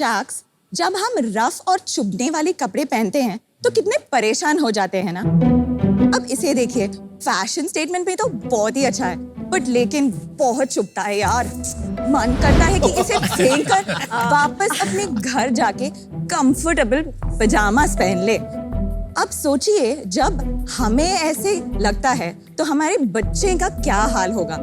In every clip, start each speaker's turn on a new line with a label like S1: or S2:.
S1: Sharks, जब हम rough और चुभने वाले कपड़े पहनते हैं तो कितने परेशान हो जाते हैं ना। अब इसे देखिए, फैशन स्टेटमेंट में तो बहुत ही अच्छा है, बट लेकिन बहुत चुभता है यार। मन करता है कि इसे फेंककर वापस अपने घर जाके कंफर्टेबल पजामास पहन ले। अब सोचिए, जब हमें ऐसे लगता है तो हमारे बच्चे का क्या हाल होगा।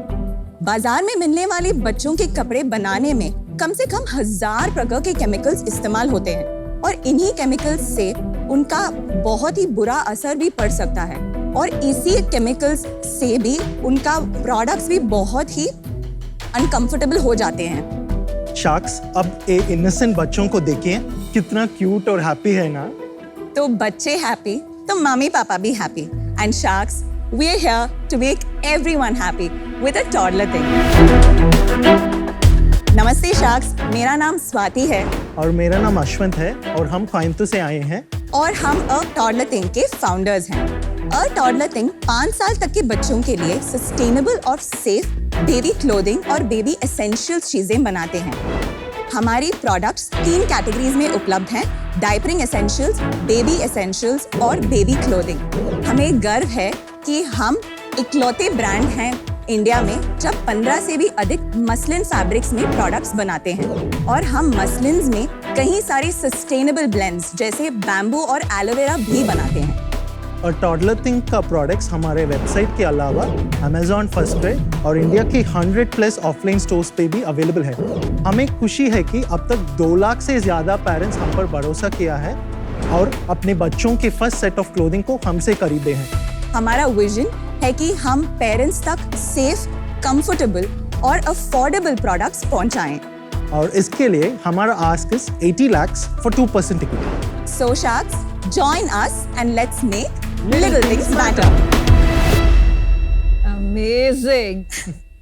S1: बाजार में मिलने वाले बच्चों के कपड़े बनाने में कम से कम 1000 प्रकार के केमिकल्स इस्तेमाल होते हैं और इन्हीं केमिकल्स से उनका बहुत ही बुरा असर भी पड़ सकता है और इसी केमिकल्स से भी उनका प्रोडक्ट्स भी बहुत ही अनकंफर्टेबल हो जाते हैं।
S2: शार्क्स, अब ये इनोसेंट बच्चों को देखिए, कितना क्यूट और हैप्पी है ना।
S1: तो बच्चे हैप्पी तो मम्मी पापा भी happy, and sharks, we are here to make everyone happy with a toddler thing. नमस्ते शार्क्स, मेरा नाम स्वाति है
S2: और मेरा नाम अश्वंत है और हम कोयम्बतूर से आए हैं
S1: और हम अ टॉडलर थिंग के फाउंडर्स हैं। अ टॉडलर थिंग 5 साल तक के बच्चों के लिए सस्टेनेबल और सेफ बेबी क्लोथिंग और बेबी एसेंशियल्स चीजें बनाते हैं। हमारी प्रोडक्ट्स 3 कैटेगरीज में उपलब्ध हैं: डायपरिंग एसेंशियल्स, बेबी एसेंशियल्स और बेबी क्लोथिंग। हमें गर्व है कि हम इकलौते ब्रांड हैं इंडिया में जब 15 से भी अधिक मसलिन फैब्रिक्स में प्रोडक्ट्स बनाते हैं और हम मसलिन्स में कई सारे सस्टेनेबल ब्लेंड्स जैसे बैम्बू और एलोवेरा भी बनाते हैं।
S2: और टॉडलर थिंग का प्रोडक्ट्स हमारे वेबसाइट के अलावा अमेज़न, फर्स्टक्राई और इंडिया की 100+ ऑफलाइन स्टोर्स पे भी अवेलेबल है। हमें खुशी है कि अब तक 2 लाख से ज़्यादा पेरेंट्स हम पर भरोसा किया है और अपने बच्चों के फर्स्ट सेट ऑफ क्लोथिंग को हमसे खरीदे हैं।
S1: हमारा विजन है कि हम पेरेंट्स तक सेफ, कंफर्टेबल और अफोर्डेबल प्रोडक्ट्स पहुंचाएं।
S2: और इसके लिए हमारा ask is 80 lakhs for 2% equity.
S1: So sharks, join us and let's make little things matter.
S3: Amazing.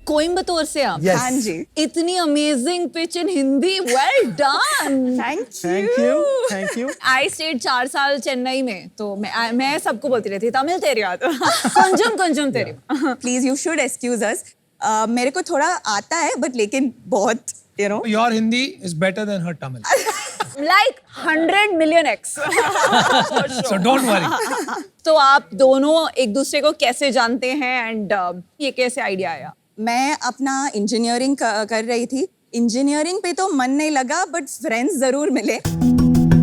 S3: Coimbatore से आप?
S2: Yes.
S1: हाँ जी।
S3: इतनी amazing pitch in Hindi, well done.
S2: Thank you.
S3: I stayed 4 साल चेन्नई में, तो मैं सबको बोलती रहती तमिल तेरी आत कंजम तेरी।
S1: Please, you should excuse us. मेरे को थोड़ा आता है, बट लेकिन बहुत, you know.
S4: Your Hindi is better than her Tamil.
S3: Like 100 million x.
S4: So don't worry.
S3: तो आप दोनों एक दूसरे को कैसे जानते हैं एंड ये कैसे आइडिया आया?
S1: मैं अपना इंजीनियरिंग कर रही थी। इंजीनियरिंग पे तो मन नहीं लगा, बट फ्रेंड्स जरूर मिले।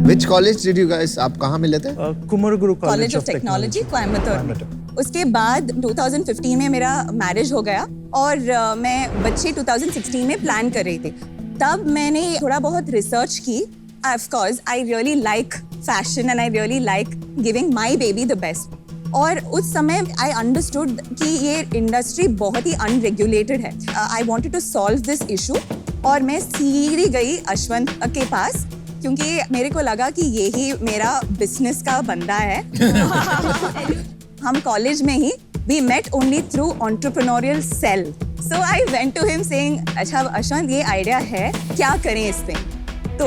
S5: Which college did you guys? आप कहाँ मिले थे?
S2: कुमारगुरु
S1: कॉलेज ऑफ टेक्नोलॉजी, कोयम्बतूर। उसके बाद 2015 में मेरा मैरिज हो गया और मैं बच्चे 2016 में प्लान कर रही थी। तब मैंने थोड़ा बहुत रिसर्च की। Of course, I really like fashion and I really like giving my baby the best. और उस समय I understood कि ये इंडस्ट्री बहुत ही अनरेगुलेटेड है। I wanted to solve this issue और मैं सीधी गई अश्वंत के पास, क्योंकि मेरे को लगा कि यही मेरा बिजनेस का बंदा है। हम कॉलेज में ही we met only through entrepreneurial cell. So I went to him saying, अच्छा अश्वंत, ये आइडिया है, क्या करें इस पे? तो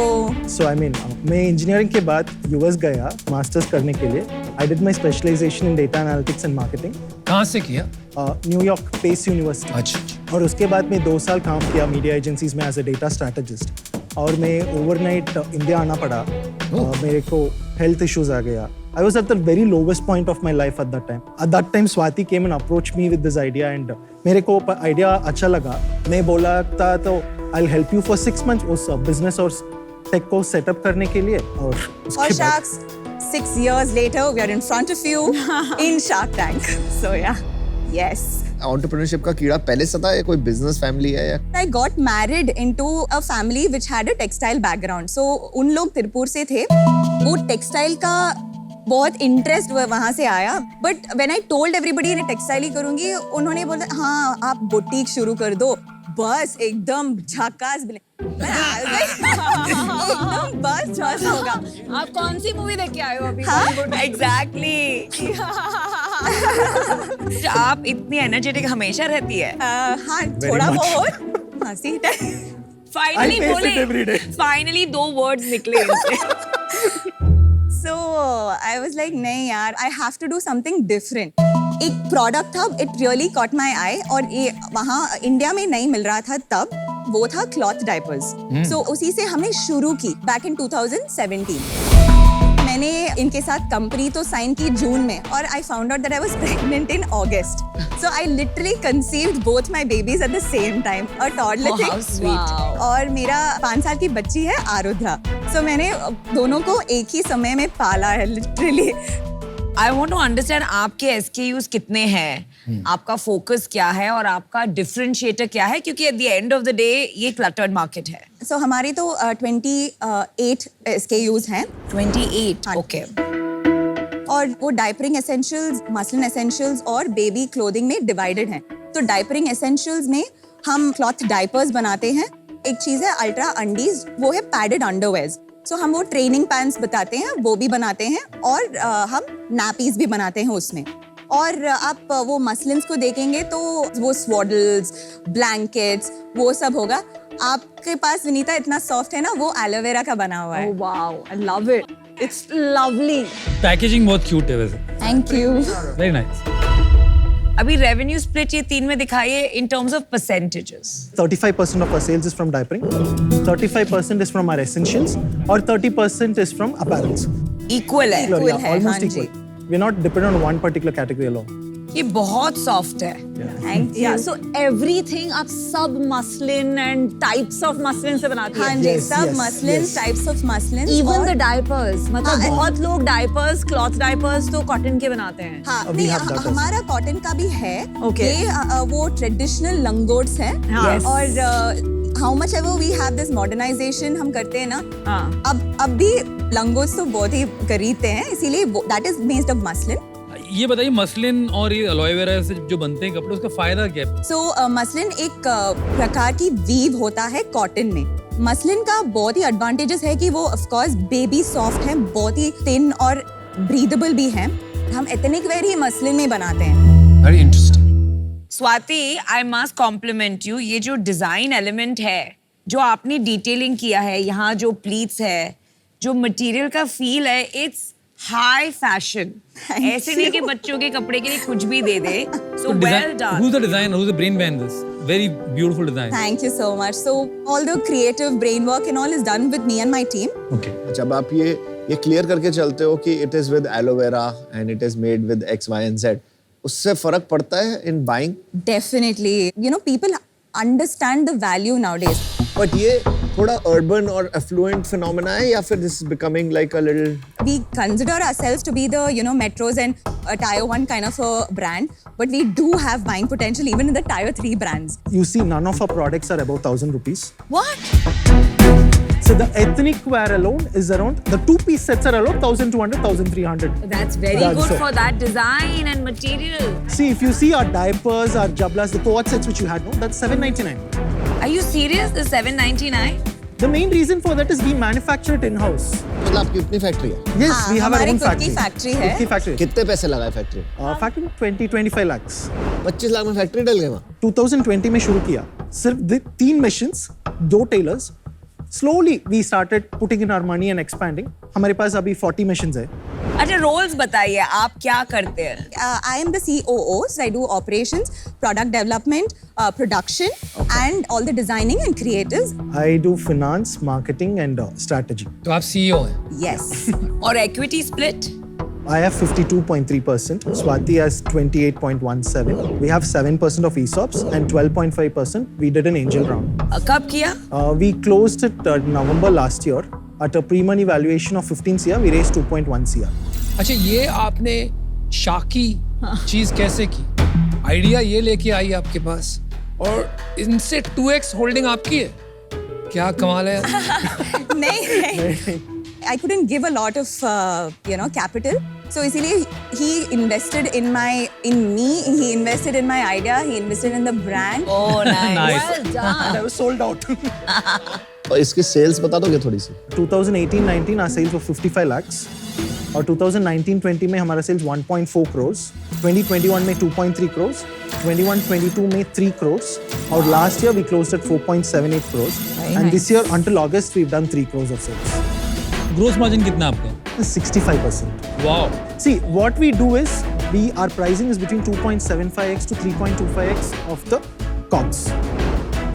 S2: मैं इंजीनियरिंग के बाद यूएस गया मास्टर्स करने के लिए। I did my specialisation in data analytics and marketing.
S4: कहाँ से किया?
S2: New York Pace university.
S4: अच्छा।
S2: और उसके बाद मैं 2 साल काम किया मीडिया एजेंसीज में एज ए डेटा स्ट्रैटेजिस्ट। और मैं ओवरनाइट इंडिया आना पड़ा। मेरे को हेल्थ इश्यूज आ गया। I was at the very lowest point of my life at that time. At that time, Swati came and approached me with this idea and मेरे को idea अच्छा लगा। मैं बोला था तो I'll help you for 6 months उस business और टेक को सेटअप करने के लिए। और
S1: Sharks, 6 years later, we are in front of you in Shark Tank. So yeah, yes.
S5: Entrepreneurship का कीड़ा पहले से था या कोई बिजनेस फैमिली है या?
S1: I got married into a family which had a textile background. So उन लोग तिरुपुर से थे। वो टेक्सटाइल का बहुत इंटरेस्ट वहाँ से आया। But when I told everybody मैं टेक्सटाइल ही करूंगी, उन्होंने बोला हाँ आप बुटीक शुरू कर दो, बस एकदम झकास एकदम बस झकास होगा।
S3: आप कौन सी मूवी देख के आए हो अभी?
S1: हाँ एग्जैक्टली।
S6: आप इतनी एनर्जेटिक हमेशा रहती है।
S1: हाँ थोड़ा बहुत हंसी।
S6: फाइनली 2 वर्ड्स निकले इनसे।
S1: So I was like नहीं यार, I have to do something different. एक प्रोडक्ट था, it really caught my eye और ये वहाँ इंडिया में नहीं मिल रहा था तब, वो था क्लॉथ डायपर्स। सो उसी से हमने शुरू की बैक इन 2017। मैंने इनके साथ कंपनी तो साइन की जून में और I found out that I was pregnant in August. So I literally conceived both my babies at the same time, a toddler
S6: Oh, how sweet.
S1: और मेरा 5 साल की बच्ची है आरुद्रा। सो मैंने दोनों को एक ही समय में पाला है literally.
S6: I want to understand आपके SKUs कितने हैं, आपका फोकस क्या है और आपका डिफरेंशिएटर क्या है, क्योंकि at the end of the day ये क्लटर्ड मार्केट है।
S1: सो हमारी तो 28 SKUs हैं
S6: 28,
S1: हाँ।
S6: ओके।
S1: और वो डायपरिंग एसेंशियल्स, मसलिन एसेंशियल्स और बेबी क्लोथिंग में डिवाइडेड हैं। तो डायपरिंग एसेंशियल्स में हम क्लॉथ डायपर्स बनाते हैं। एक चीज़ है अल्ट्रा अंडीज, वो है पैडेड अंडरवेयर्स। सो हम वो ट्रेनिंग पैंट्स बताते हैं, वो भी बनाते हैं और हम नैपीज भी बनाते हैं उसमें। और आप वो मसलिन्स को देखेंगे तो वो स्वॉडल्स, ब्लैंकेट्स, वो सब होगा। आपके पास विनीता इतना सॉफ्ट है ना, वो एलोवेरा का बना हुआ है।
S3: Oh wow, I love it. It's lovely.
S4: Packaging बहुत क्यूट है वैसे,
S1: थैंक यू।
S4: Very nice.
S6: अभी रेवेन्यू स्प्लिट ये 3 में दिखाइए in terms of percentages.
S2: 35% of our sales is from diapering, 35% is from our essentials, और 30% is from apparels.
S6: इक्वल है।
S1: Equal है,
S2: almost
S1: हाँ जी।
S2: equal. We're not dependent on one particular category alone.
S6: ये बहुत soft है।
S1: Thank you.
S3: Yeah, so everything आप सब muslin and types of muslin से बनाती
S1: हाँ
S3: हैं.
S1: जी,
S2: Yes,
S1: सब
S2: yes,
S1: muslin,
S2: yes.
S1: Types of muslin.
S3: Even the diapers, मतलब
S1: हाँ,
S3: बहुत लोग डायपर्स, क्लॉथ डायपर्स तो कॉटन के बनाते हैं.
S1: हाँ,
S2: We
S1: नहीं,
S2: have that as
S1: हमारा कॉटन का भी है।
S3: Okay.
S1: ये वो ट्रेडिशनल लंगोट्स हैं।
S3: हाँ.
S1: और how much ever we have this modernisation हम करते हैं ना,
S3: हाँ.
S1: अब भी लंगोट्स तो बहुत ही खरीदते हैं, इसीलिए that is made of muslin.
S4: ये बताइए मसलिन और ये एलोवेरा से जो बनते हैं कपड़े, उसका फायदा क्या है?
S1: सो मसलिन एक प्रकार की वीव होता है कॉटन में। मसलिन का बहुत ही एडवांटेजेस है कि वो ऑफ कोर्स बेबी सॉफ्ट है, बहुत ही थिन और ब्रीदेबल भी है। हम एथनिक वेयर ही मसलिन में बनाते हैं।
S4: Very interesting.
S6: Swati, I must compliment you. ये जो डिजाइन एलिमेंट है, जो आपने डिटेलिंग किया है, यहाँ जो प्लीट्स है, जो मटेरियल का फील है, इट्स हाई फैशन। ऐसे नहीं कि बच्चों के कपड़े के लिए कुछ भी दे दे। So well done.
S4: Who's the designer? Who's the brain behind this? Very beautiful design.
S1: Thank you so much. So all the creative brain work and all is done with me and my team.
S4: Okay.
S5: जब आप ये clear करके चलते हो कि it is with aloe vera and it is made with X Y and Z, उससे फर्क पड़ता है in buying?
S1: Definitely. You know, people understand the value nowadays.
S5: But ये थोड़ा अर्बन और एफ्लुएंट फिनोमेना है या फिर this is becoming like a little?
S1: We consider ourselves to be the, you know, metros and a tier 1 kind of a brand, but we do have buying potential even in the tier 3 brands.
S2: You see, none of our products are above 1,000 rupees.
S6: What?
S2: So the ethnic wear alone is around, the 2-piece sets are around 1,200, 1,300.
S6: That's very
S2: That's
S6: good
S2: so.
S6: for that design and material.
S2: See, if you see our diapers, our jablas, the quad sets which you had, no, that's 799.
S6: Are you serious? The 799?
S2: The main reason for that is we manufacture it in-house.
S5: मतलब आपकी अपनी factory है?
S2: Yes,
S1: हाँ,
S2: we have our
S1: हमारी
S2: own
S1: खुद की
S2: factory.
S1: factory है।
S2: खुद की factory.
S5: कितने पैसे लगाए फैक्ट्री?
S2: Factory में 20-25 lakhs.
S5: 25 लाख में फैक्ट्री डल गई वहाँ?
S2: 2020 में शुरू किया, सिर्फ 3 machines, 2 tailors. Slowly we started putting in our money and expanding. हमारे पास अभी 40 machines है.
S6: अच्छा, रोल्स बताइए, आप क्या करते हैं?
S1: I am the COO, so I do operations, product development, production, and all the designing and creatives.
S2: I do finance, marketing and strategy.
S4: तो आप CEO हैं?
S1: Yes.
S6: और equity split?
S2: I have 52.3%. Swati has 28.17%. We have 7% of ESOPs and 12.5% we did an angel round.
S6: कब किया?
S2: We closed it November last year at a pre-money valuation of 15 CR. We raised 2.1 CR.
S4: अच्छा, ये आपने शाकी चीज कैसे की? Idea ये लेके आई आपके पास और इनसे 2x होल्डिंग आपकी है? क्या कमाल है?
S1: नहीं, I couldn't give a lot of capital. So इसीलिए he invested in me, he invested in my idea, he invested in the brand.
S6: Oh, nice.
S4: Nice.
S3: Well done.
S2: I was sold out.
S5: और इसकी sales बता दोगे थोड़ी सी?
S2: 2018-19 our sales were 55 lakhs. और 2019-20 में हमारा sales 1.4 crores, 2021 में 2.3 crores, 21-22 में 3 crores, और last year we closed at 4.78 crores. And this year until August we've done 3 crores of sales.
S4: Gross margin कितना आपका?
S2: 65%.
S4: Wow.
S2: See, what we do is our pricing is between 2.75x to 3.25x of the COGS.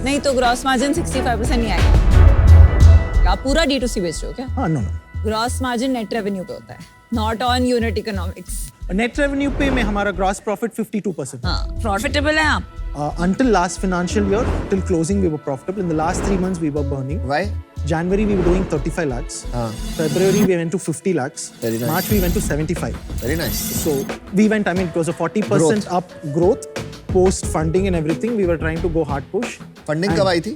S3: नहीं तो gross margin 65% नहीं आएगा। आप पूरा D2C बेच रहे हो क्या?
S2: हाँ no
S3: gross margin net revenue पे होता है, not on unit economics.
S2: Net revenue पे में हमारा ग्रॉस प्रॉफिट 52%.
S3: हाँ,
S6: प्रॉफिटेबल है आप?
S2: Until last financial year, till closing, we were profitable. In the last 3 months, we were burning.
S5: Why?
S2: January, we were doing 35 lakhs. February, we went to 50 lakhs.
S5: Very nice.
S2: March, we went to 75.
S5: Very nice.
S2: So we went, I mean, it was a 40% up growth. Post funding and everything, we were trying to go hard push.
S5: Funding कब आई थी?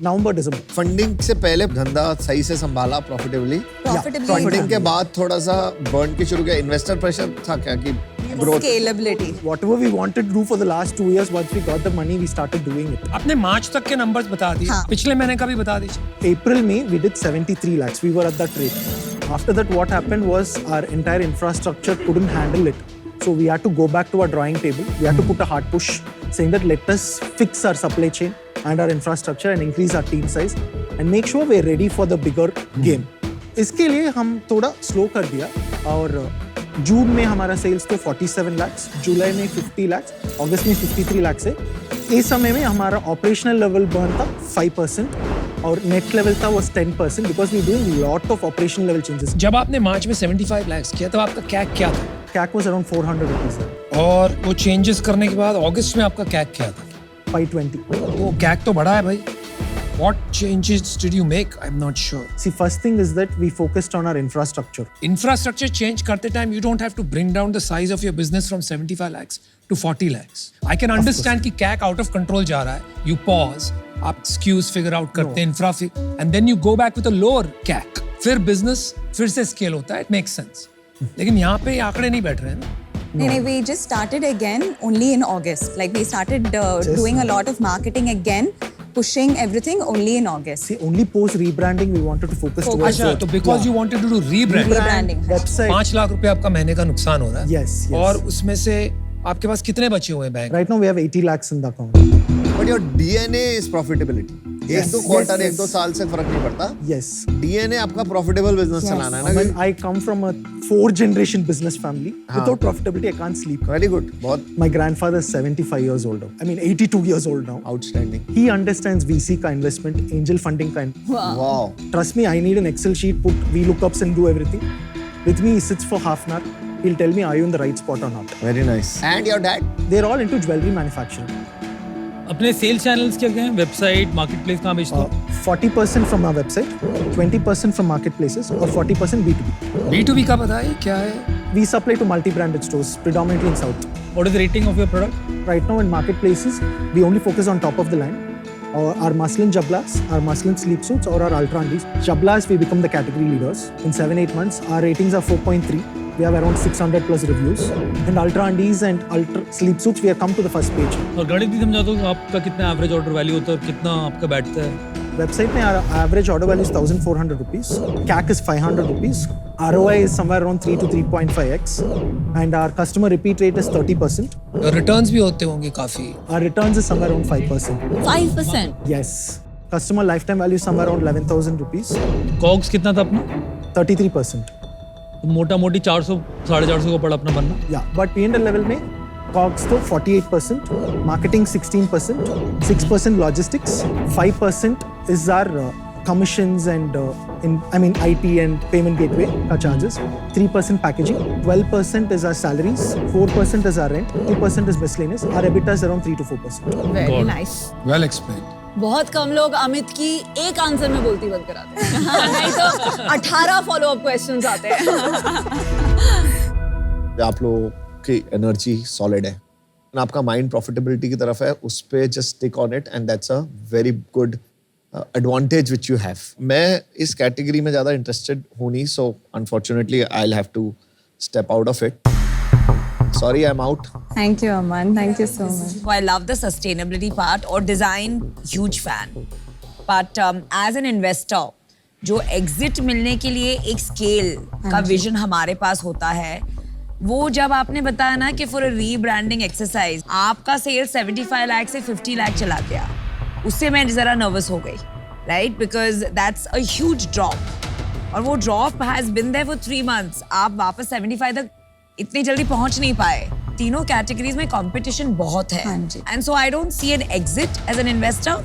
S2: November, December.
S5: Funding से पहले धंधा सही से संभाला profitably.
S1: Profitably.
S5: Funding के बाद थोड़ा सा बर्न की शुरू किया. इन्वेस्टर प्रेशर था क्या कि growth?
S1: Scalability.
S2: Whatever we wanted to do for the last 2 years, once we got the money, we started doing it.
S4: आपने मार्च तक के नंबर्स बता दिए,
S1: हाँ.
S4: पिछले महीने का भी बता दीजिए।
S2: April, May, we did 73 lakhs. We were at that rate. After that, what happened was our entire infrastructure couldn't handle it. So we had to go back to our drawing table. We had to put a hard push saying that let us fix our supply chain and our infrastructure and increase our team size and make sure we're ready for the bigger game. इसके लिए हम थोड़ा slow कर दिया और जून में हमारा sales तो 47 lakhs, जुलाई में 50 lakhs, अगस्त में 53 lakhs है. इस समय में हमारा ऑपरेशनल लेवल बर्न था 5% और नेट लेवल था was 10% because we doing lot of operational level changes.
S4: जब आपने मार्च में 75 लाख किया तब आपका कैक क्या था?
S2: CAC was around 400 rupees.
S4: और वो चेंजेस करने के बाद अगस्त में आपका कैक क्या था?
S2: 520.
S4: वो कैक तो बढ़ा है भाई। What changes did you make? I'm not sure.
S2: See, first thing is that we focused on our infrastructure.
S4: Infrastructure change करते time you don't have to bring down the size of your business from 75 lakhs to 40 lakhs. I can understand कि CAC out of control जा रहा है. You pause, आप SKUs figure out करते हैं, infra and then you go back with a lower CAC. फिर business फिर से scale होता है. It makes sense. लेकिन यहाँ पे ये आंकड़े नहीं बैठ रहे हैं ना.
S1: No, we just started again only in August. Like we started doing a lot of marketing again, pushing everything only in August.
S2: See, only post rebranding we wanted to focus towards.
S4: अच्छा, तो because you wanted to do rebrand.
S1: Rebranding.
S2: Website.
S4: 5 lakh रुपए आपका महीने का नुकसान हो रहा है.
S2: Yes, yes.
S4: और उसमें से आपके पास कितने बचे हुए हैं bank?
S2: Right now we have 80 lakhs in the account.
S5: But your DNA is profitability.
S2: Yes,
S5: एक दो क्वार्टर,
S2: yes,
S5: एक दो साल से फर्क नहीं पड़ता.
S2: Yes.
S5: DNA आपका प्रॉफिटेबल बिजनेस चलाना है
S2: I mean,
S5: ना.
S2: I come from a 4th-generation business family. Without profitability, I can't sleep.
S5: Very good. बहुत
S2: My grandfather is 75 years old now. I mean, 82 years old now.
S5: outstanding.
S2: He understands VC का investment, angel funding का.
S5: Wow.
S2: Trust me, I need an Excel sheet, put VLOOKUPs and do everything. With me, he sits for half an hour. He'll tell me, are you in the right spot or not?
S5: Very nice. And your dad?
S2: They're all into jewelry manufacturing.
S7: अपने sales channels क्या क्या हैं? Website, marketplace कहाँ बेचते हो?
S2: 40% from our website, 20% from marketplaces, or 40% B2B.
S4: B2B का बताइए क्या है?
S2: We supply to multi-branded stores, predominantly in South.
S7: What is the rating of your product?
S2: Right now in marketplaces, we only focus on top of the line. Our muslin jablas, our muslin sleep suits, or our ultra undies. Jablas, we become the category leaders. In 7-8 months, our ratings are 4.3. We have around 600 plus reviews. And ultra undies and ultra sleep suits, we have come to the first page.
S7: और गणित भी समझा दो आपका कितना average order value होता है और कितना आपका बैठता है?
S2: Website mein our average order value is 1,400 rupees. CAC is 500 rupees. ROI is somewhere around 3 to 3.5x. And our customer repeat rate is 30%.
S4: Returns भी होते होंगे काफी.
S2: Our returns is somewhere around 5%.
S3: 5%.
S2: Yes. Customer lifetime value is somewhere around 11,000 rupees.
S7: COGS कितना था अपना?
S2: 33%.
S7: तो मोटा मोटी 400 450 का पड़ा अपना बनना.
S2: Yeah. But P&L level में COGS तो 48%, marketing 16%, 6% logistics, 5% is our commissions and IT and payment gateway का charges, 3% packaging, 12% is our salaries, 4% is our rent, 2% is miscellaneous. Our EBITDA is around 3 to 4%.
S3: Very nice.
S4: Well explained.
S3: बहुत कम लोग अमित की एक answer में बोलती बंद कराते हैं नहीं तो 18 फॉलो अप क्वेश्चंस आते हैं
S5: आप लोगों की एनर्जी सॉलिड है. आपका माइंड प्रॉफिटेबिलिटी की तरफ है. उस पे just stick on it and that's a very good advantage which you have. मैं इस कैटेगरी में ज़्यादा इंटरेस्टेड हूँ नहीं, so unfortunately I will have to step out of it. Sorry, I'm out.
S1: Thank you, Aman. Thank you so much.
S6: So I love the sustainability part or design, huge fan. But as an investor, जो exit मिलने के लिए एक scale का vision हमारे पास होता है, वो जब आपने बताया ना कि for a rebranding exercise, आपका sales 75 लाख से 50 लाख चला गया, उससे मैं जरा nervous हो गई, right? Because that's a huge drop. और वो drop has been there for 3 months. आप वापस 75 तक इतनी जल्दी पहुंच नहीं पाए. तीनों कैटेगरीज में कंपटीशन बहुत है.
S1: हाँ जी.
S6: And so I don't see an exit as an investor.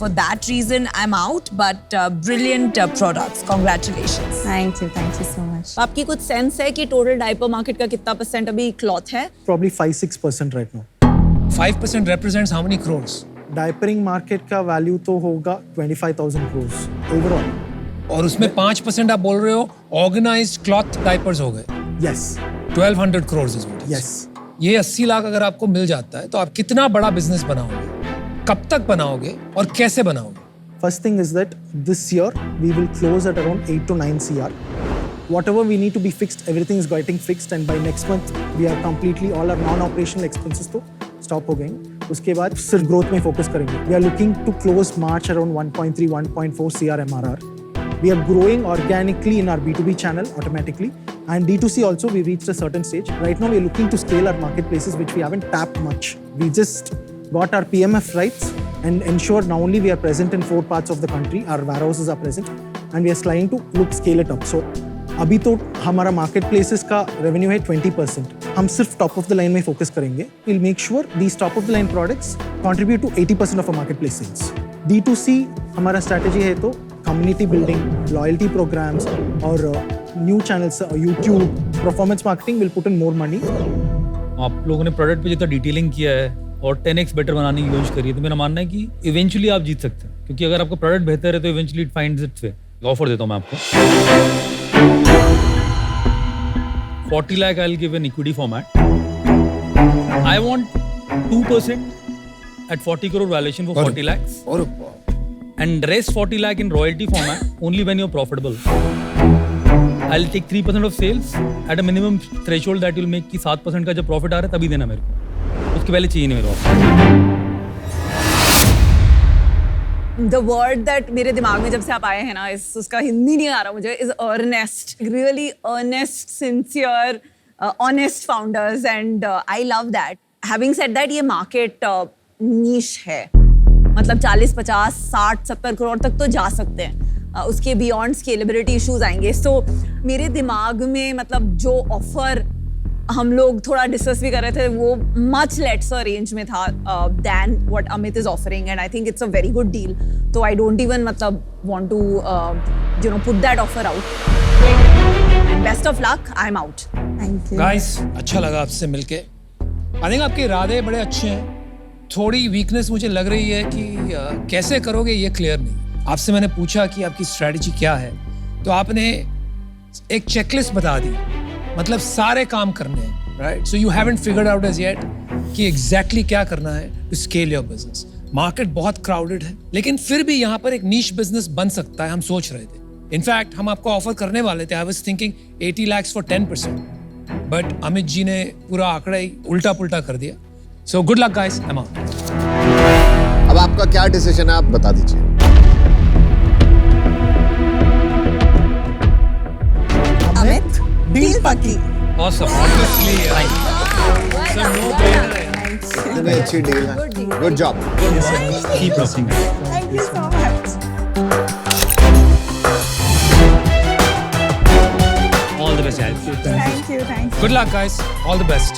S6: For that reason, I'm out. But brilliant products. Congratulations.
S1: Thank you so much.
S3: आपकी कुछ सेंस है कि टोटल डायपर मार्केट का कितना % अभी क्लॉथ है?
S2: Probably 5-6% right now.
S4: 5% represents how many crores?
S2: Diapering market का value तो होगा 25,000 crores ओवरऑल.
S4: और उसमें 5% आप बोल रहे हो ऑर्गेनाइज्ड क्लॉथ डायपर्स हो गए.
S2: Yes
S4: 1200 crores is what it is.
S2: Yes.
S4: ये 80 लाख अगर आपको मिल जाता है तो आप कितना बड़ा बिजनेस बनाओगे, कब तक बनाओगे और कैसे बनाओगे?
S2: First thing is that this year we will close at around 8 to 9 CR. Whatever we need to be fixed, everything is getting fixed, and by next month we are completely all our non-operational expenses तो stop हो गए. उसके बाद सिर्फ growth में focus करेंगे. We are looking to close March around 1.3-1.4 CR MRR. We are growing organically in our B2B channel automatically, and D2C also we reached a certain stage. Right now we are looking to scale our marketplaces which we haven't tapped much. We just got our PMF rights and ensure now only we are present in 4 parts of the country. Our warehouses are present, and we are trying to scale it up. So अभी तो हमारा market places का revenue है 20%. हम सिर्फ top of the line में focus करेंगे. Will make sure these top of the line products contribute to 80% of marketplace sales. D2C हमारा स्ट्रैटेजी है तो कम्युनिटी बिल्डिंग, लॉयल्टी प्रोग्राम्स और new channels, YouTube, performance marketing will put in more money.
S7: आप लोगों ने product पे जितना detailing किया है और 10x बेटर बनाने की कोशिश करी है, तो मेरा मानना है कि इवेंचुअली आप जीत सकते हैं, क्योंकि अगर आपका प्रोडक्ट बेहतर है तो eventually it finds it's way. Offer देता हूँ मैं आपको 40 lakh. I'll give an equity format. I want 2% at 40 crore valuation for 40 lakhs.
S4: और
S7: And rest 40 lakh in royalty format only when you're profitable. I'll take 3% of sales at a minimum threshold that will make कि 7% का जब profit आ रहा है तभी देना मेरे को. उसके पहले चाहिए नहीं मेरे को.
S3: The word that मेरे दिमाग में जब से आप आए हैं ना, उसका हिंदी नहीं आ रहा मुझे, is earnest. Really earnest, sincere, honest founders, and I love that. Having said that, ये market niche है. मतलब 40, 50, 60, 70 करोड़ तक तो जा सकते हैं. उसके बियॉन्ड स्केलेबिलिटी इश्यूज आएंगे. सो मेरे दिमाग में मतलब जो ऑफर हम लोग थोड़ा डिस्कस भी कर रहे थे वो मच लेट्सर रेंज में था than what Amit is offering, and I think it's a very good deal. तो आई डोंट इवन मतलब want to you know put that offer out. And best of luck. I am out.
S1: Thank you.
S4: Guys अच्छा लगा आपसे मिलके. I think आपके इरादे बड़े अच्छे हैं. थोड़ी वीकनेस मुझे लग रही है कि कैसे करोगे ये क्लियर नहीं. आपसे मैंने पूछा कि आपकी स्ट्रेटजी क्या है, तो आपने एक चेकलिस्ट बता दी, मतलब सारे काम करने हैं, right? So you haven't figured out as yet कि एग्जैक्टली क्या करना है to scale your business. Market बहुत क्राउडेड है, लेकिन फिर भी यहाँ पर एक नीश बिजनेस बन सकता है, हम सोच रहे थे. इनफैक्ट हम आपको ऑफर करने वाले थे. I was thinking 80 lakhs for 10%, but Amit ji ने पूरा आंकड़ा ही उल्टा पुल्टा कर दिया. So good luck guys. I am out.
S5: अब आपका क्या डिसीजन है, आप बता दीजिए.
S1: अमित, डील पक्की.
S7: Awesome.
S4: Obviously, so no brainer.
S5: इतनी अच्छी डील है. Good job.
S7: Keep rocking.
S1: Thank you so much.
S7: All the best, guys.
S1: Thank you.
S4: Good luck guys. All the best.